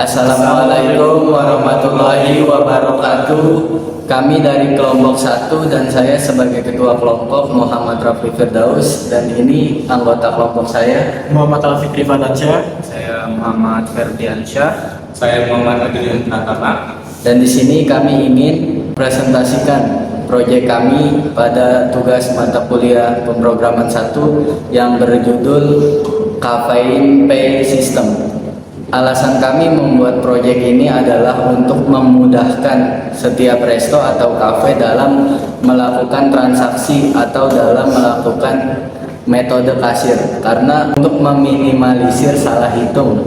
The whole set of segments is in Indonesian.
Assalamualaikum warahmatullahi wabarakatuh. Kami dari kelompok 1 dan saya sebagai ketua kelompok Muhammad Rafi Firdaus, dan ini anggota kelompok saya Muhammad Al-Fikri Fadansyah. Saya Muhammad Ferdiansyah. Saya Muhammad Adrian Pratama. Dan di sini kami ingin presentasikan proyek kami pada tugas mata kuliah pemrograman 1 yang berjudul Caffeine Pay System. Alasan kami membuat proyek ini adalah untuk memudahkan setiap resto atau kafe dalam melakukan transaksi atau dalam melakukan metode kasir, karena untuk meminimalisir salah hitung.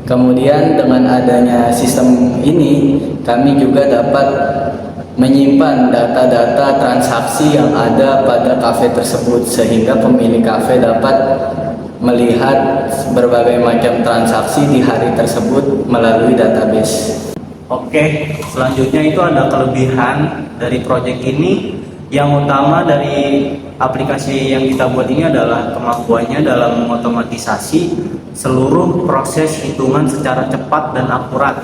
Kemudian dengan adanya sistem ini, kami juga dapat menyimpan data-data transaksi yang ada pada kafe tersebut, sehingga pemilik kafe dapat melihat berbagai macam transaksi di hari tersebut melalui database. Oke, selanjutnya itu ada kelebihan dari proyek ini. Yang utama dari aplikasi yang kita buat ini adalah kemampuannya dalam mengotomatisasi seluruh proses hitungan secara cepat dan akurat,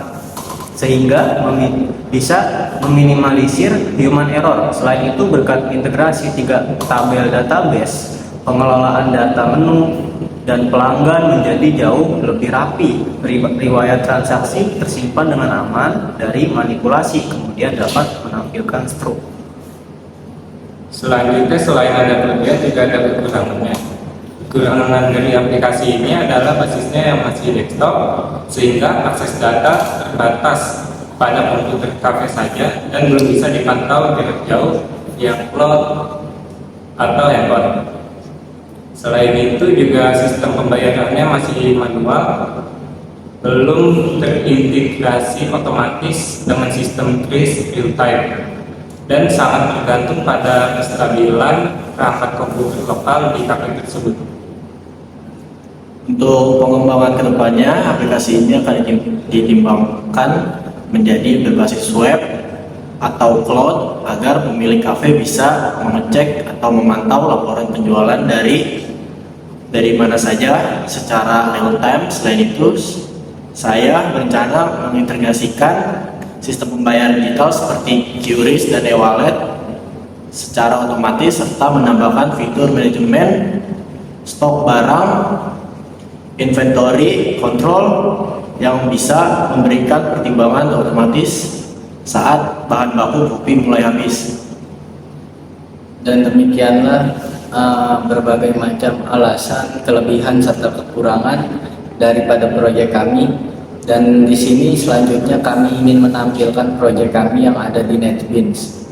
sehingga bisa meminimalisir human error. Selain itu, berkat integrasi 3 tabel database, pengelolaan data menu dan pelanggan menjadi jauh lebih rapi. Riwayat transaksi tersimpan dengan aman dari manipulasi, kemudian dapat menampilkan struk. Selanjutnya, selain ada kelebihan juga ada kekurangannya. Kekurangan dari aplikasi ini adalah basisnya yang masih desktop, sehingga akses data terbatas pada komputer kafe saja dan belum bisa dipantau jarak jauh yang cloud atau handphone. Selain itu juga sistem pembayarannya masih manual, belum terintegrasi otomatis dengan sistem kris real time, dan sangat tergantung pada kestabilan perangkat komputer lokal di kafe tersebut. Untuk pengembangan kedepannya, aplikasi ini akan dikembangkan menjadi berbasis web atau cloud agar pemilik kafe bisa mengecek atau memantau laporan penjualan dari mana saja secara real time. Selain itu, saya berencana mengintegrasikan sistem pembayaran digital seperti QRIS dan e-wallet secara otomatis, serta menambahkan fitur manajemen stok barang, inventory control yang bisa memberikan pertimbangan otomatis saat bahan baku kopi mulai habis. Dan demikianlah berbagai macam alasan, kelebihan serta kekurangan daripada proyek kami. Dan di sini selanjutnya kami ingin menampilkan proyek kami yang ada di NetBeans.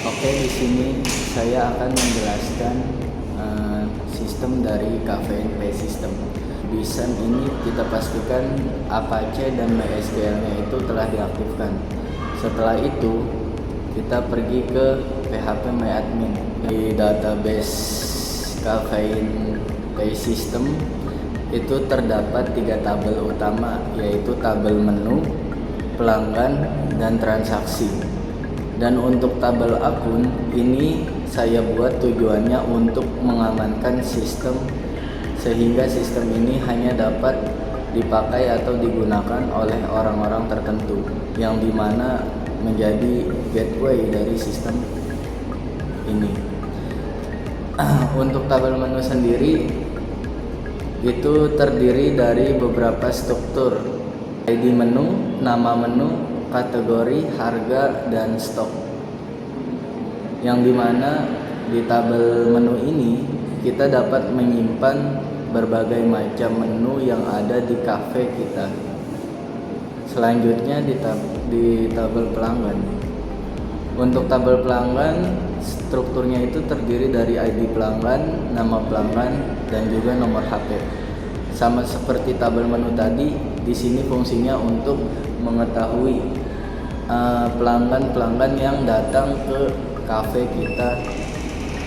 Oke, di sini saya akan menjelaskan sistem dari Caffeine Pay System. Di SEM ini kita pastikan Apache dan MySQL-nya itu telah diaktifkan. Setelah itu kita pergi ke PHP MyAdmin. Di database Caffeine Pay System itu terdapat 3 tabel utama, yaitu tabel menu, pelanggan, dan transaksi. Dan untuk tabel akun ini saya buat tujuannya untuk mengamankan sistem, sehingga sistem ini hanya dapat dipakai atau digunakan oleh orang-orang tertentu, yang dimana menjadi gateway dari sistem ini. Untuk tabel menu sendiri itu terdiri dari beberapa struktur: ID menu, nama menu, kategori, harga, dan stok. Yang dimana di tabel menu ini kita dapat menyimpan berbagai macam menu yang ada di kafe kita. Selanjutnya di tabel pelanggan. Untuk tabel pelanggan, strukturnya itu terdiri dari ID pelanggan, nama pelanggan, dan juga nomor HP. Sama seperti tabel menu tadi, di sini fungsinya untuk mengetahui pelanggan-pelanggan yang datang ke kafe kita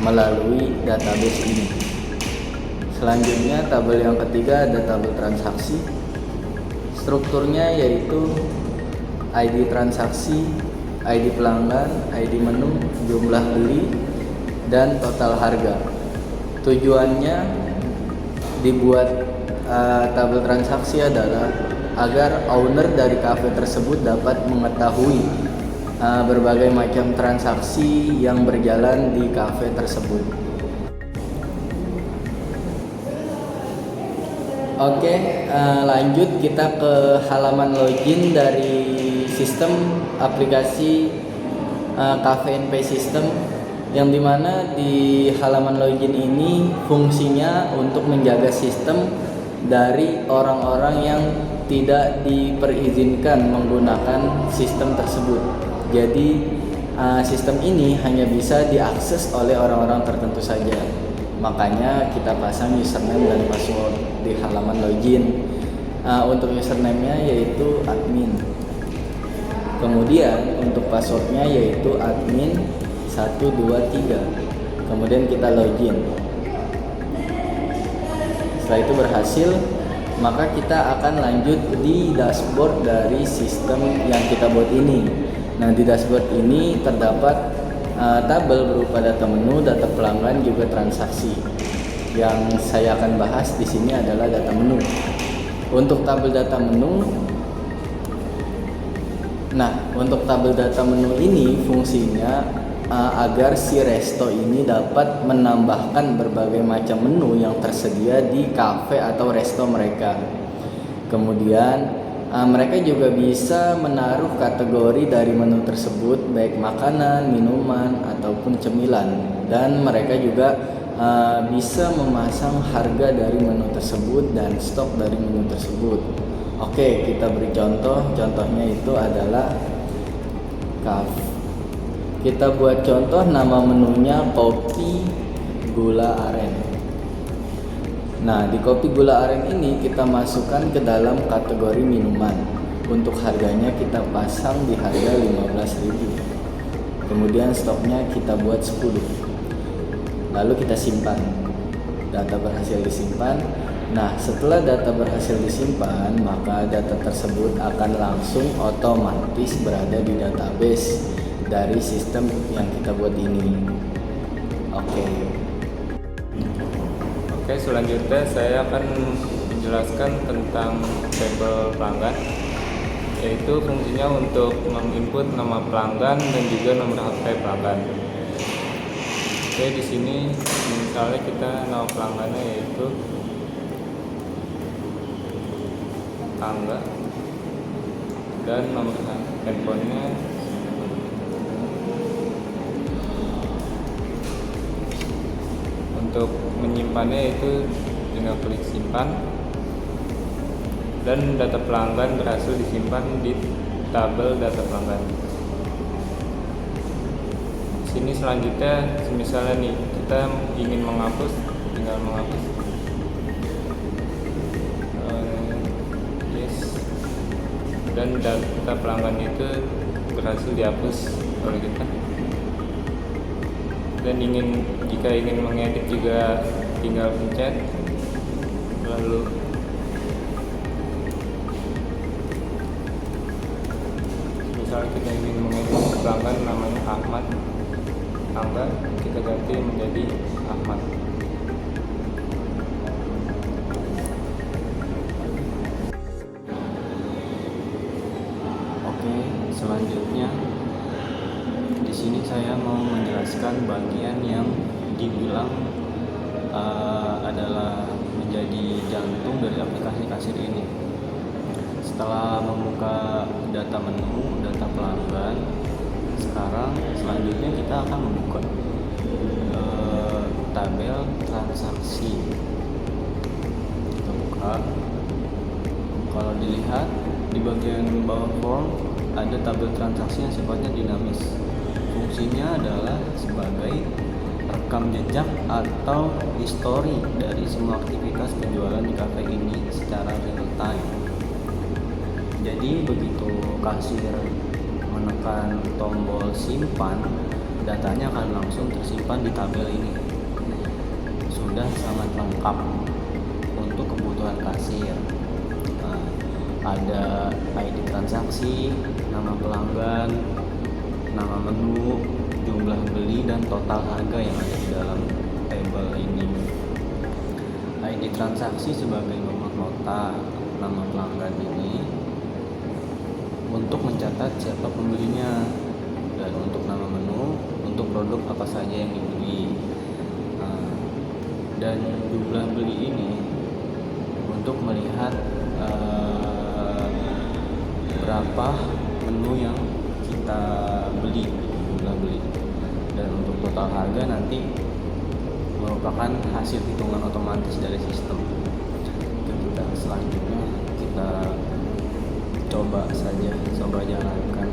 melalui database ini. Selanjutnya tabel yang ketiga ada tabel transaksi. Strukturnya yaitu ID transaksi, ID pelanggan, ID menu, jumlah beli, dan total harga. Tujuannya dibuat tabel transaksi adalah agar owner dari kafe tersebut dapat mengetahui berbagai macam transaksi yang berjalan di kafe tersebut. Oke, lanjut kita ke halaman login dari sistem aplikasi Cafe & Pay System, yang dimana di halaman login ini fungsinya untuk menjaga sistem dari orang-orang yang tidak diperizinkan menggunakan sistem tersebut. Jadi sistem ini hanya bisa diakses oleh orang-orang tertentu saja. Makanya kita pasang username dan password di halaman login. Untuk username-nya yaitu admin. Kemudian untuk passwordnya yaitu admin 123. Kemudian kita login. Setelah itu berhasil, maka kita akan lanjut di dashboard dari sistem yang kita buat ini. Nah, di dashboard ini terdapat tabel berupa data menu, data pelanggan, juga transaksi. Yang saya akan bahas di sini adalah data menu. Untuk tabel data menu, untuk tabel data menu ini fungsinya agar si resto ini dapat menambahkan berbagai macam menu yang tersedia di kafe atau resto mereka. Kemudian mereka juga bisa menaruh kategori dari menu tersebut, baik makanan, minuman, ataupun cemilan. Dan mereka juga bisa memasang harga dari menu tersebut dan stok dari menu tersebut. Oke, kita beri contoh. Contohnya itu adalah kafe. Kita buat contoh, nama menunya kopi gula aren. Nah, di kopi gula aren ini kita masukkan ke dalam kategori minuman. Untuk harganya kita pasang di harga 15.000. Kemudian stoknya kita buat 10. Lalu kita simpan. Data berhasil disimpan. Nah, setelah data berhasil disimpan, maka data tersebut akan langsung otomatis berada di database dari sistem yang kita buat ini. Oke, selanjutnya saya akan menjelaskan tentang tabel pelanggan, yaitu fungsinya untuk menginput nama pelanggan dan juga nomor HP pelanggan. Oke, di sini misalnya kita nama pelanggannya yaitu Angga dan nomor handphonenya untuk menyimpannya itu tinggal klik simpan dan data pelanggan berhasil disimpan di tabel data pelanggan. Sini selanjutnya misalnya nih kita ingin menghapus, tinggal menghapus. Dan data pelanggan itu berhasil dihapus oleh kita. Dan jika ingin mengedit juga tinggal pencet, lalu misalnya kita ingin mengedit pelanggan namanya Ahmad Angga, kita ganti menjadi Ahmad. Selanjutnya di sini saya mau menjelaskan bagian yang dibilang adalah menjadi jantung dari aplikasi kasir ini. Setelah membuka data menu, data pelanggan, selanjutnya kita akan membuka tabel transaksi. Kita buka. Kalau dilihat di bagian bawah form ada tabel transaksi yang sifatnya dinamis. Fungsinya adalah sebagai rekam jejak atau histori dari semua aktivitas penjualan di kafe ini secara real time. Jadi begitu kasir menekan tombol simpan, datanya akan langsung tersimpan di tabel ini. Sudah sangat lengkap untuk kebutuhan kasir. Ada ID transaksi, nama pelanggan, nama menu, jumlah beli, dan total harga yang ada di dalam tabel ini. transaksi sebagai nomor nota nama pelanggan ini untuk mencatat siapa pembelinya, dan untuk nama menu, untuk produk apa saja yang dibeli, dan jumlah beli ini untuk melihat berapa menu yang kita beli, jumlah beli, dan untuk total harga nanti merupakan hasil hitungan otomatis dari sistem. Kita selanjutnya kita coba jalankan.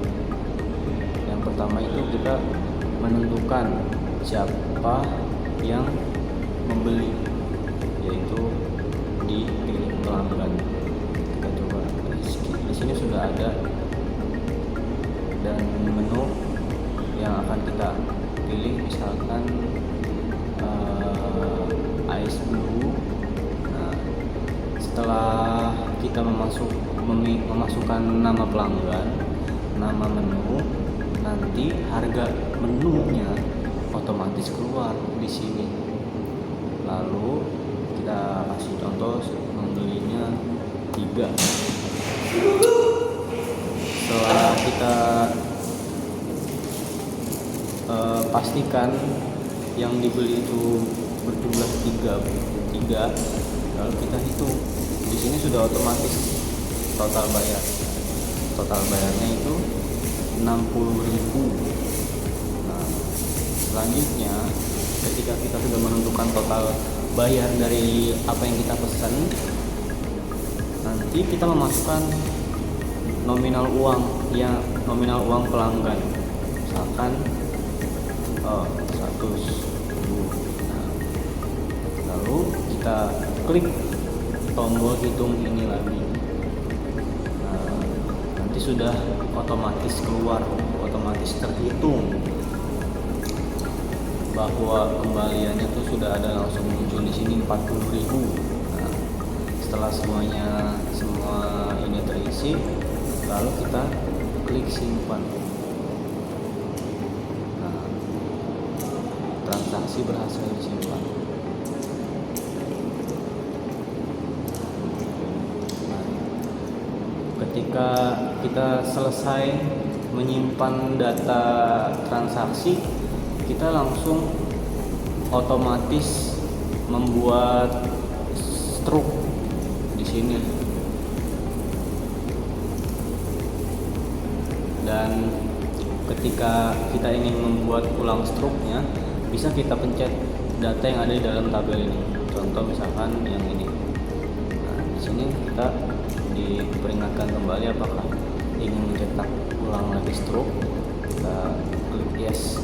Yang pertama itu kita menentukan siapa yang membeli, yaitu di pilih pelanggan. Kita coba di sini sudah ada, dan menu yang akan kita pilih misalkan ice blue. Nah, setelah kita memasukkan nama pelanggan, nama menu, nanti harga menunya otomatis keluar di sini. Lalu kita kasih contoh membelinya 3. Setelah kita pastikan yang dibeli itu berjumlah 3, lalu kita hitung. Di sini sudah otomatis total bayar. Total bayarnya itu 60.000. Nah, selanjutnya ketika kita sudah menentukan total bayar dari apa yang kita pesan, nanti kita memasukkan nominal uang pelanggan, misalkan 100.000. Nah, lalu kita klik tombol hitung ini lagi. Nah, nanti sudah otomatis keluar, otomatis terhitung bahwa kembaliannya tuh sudah ada, langsung muncul di sini 40.000. Nah, setelah semua ini terisi, lalu kita klik simpan. Nah, transaksi berhasil disimpan. Nah, ketika kita selesai menyimpan data transaksi, kita langsung otomatis membuat struk di sini. Dan ketika kita ingin membuat ulang struknya, bisa kita pencet data yang ada di dalam tabel ini. Contoh misalkan yang ini. Nah, di sini kita diperingatkan kembali apakah ingin mencetak ulang lagi struk. Kita klik yes.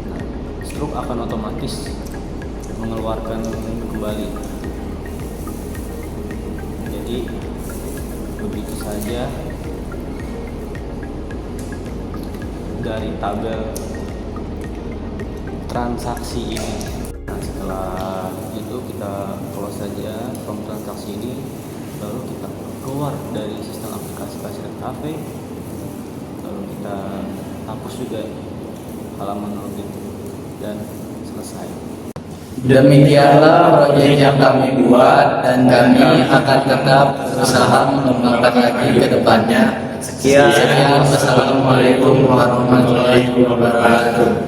Nah, struk akan otomatis mengeluarkan kembali. Jadi begitu saja dari tabel transaksi ini. Nah, setelah itu kita close saja form transaksi ini, lalu kita keluar dari sistem aplikasi Kasir Cafe, lalu kita hapus juga halaman login dan selesai. Demikianlah proyek yang kami buat, dan kami akan tetap berusaha mengembangkan lagi ke depannya. Sekian, wassalamualaikum warahmatullahi wabarakatuh.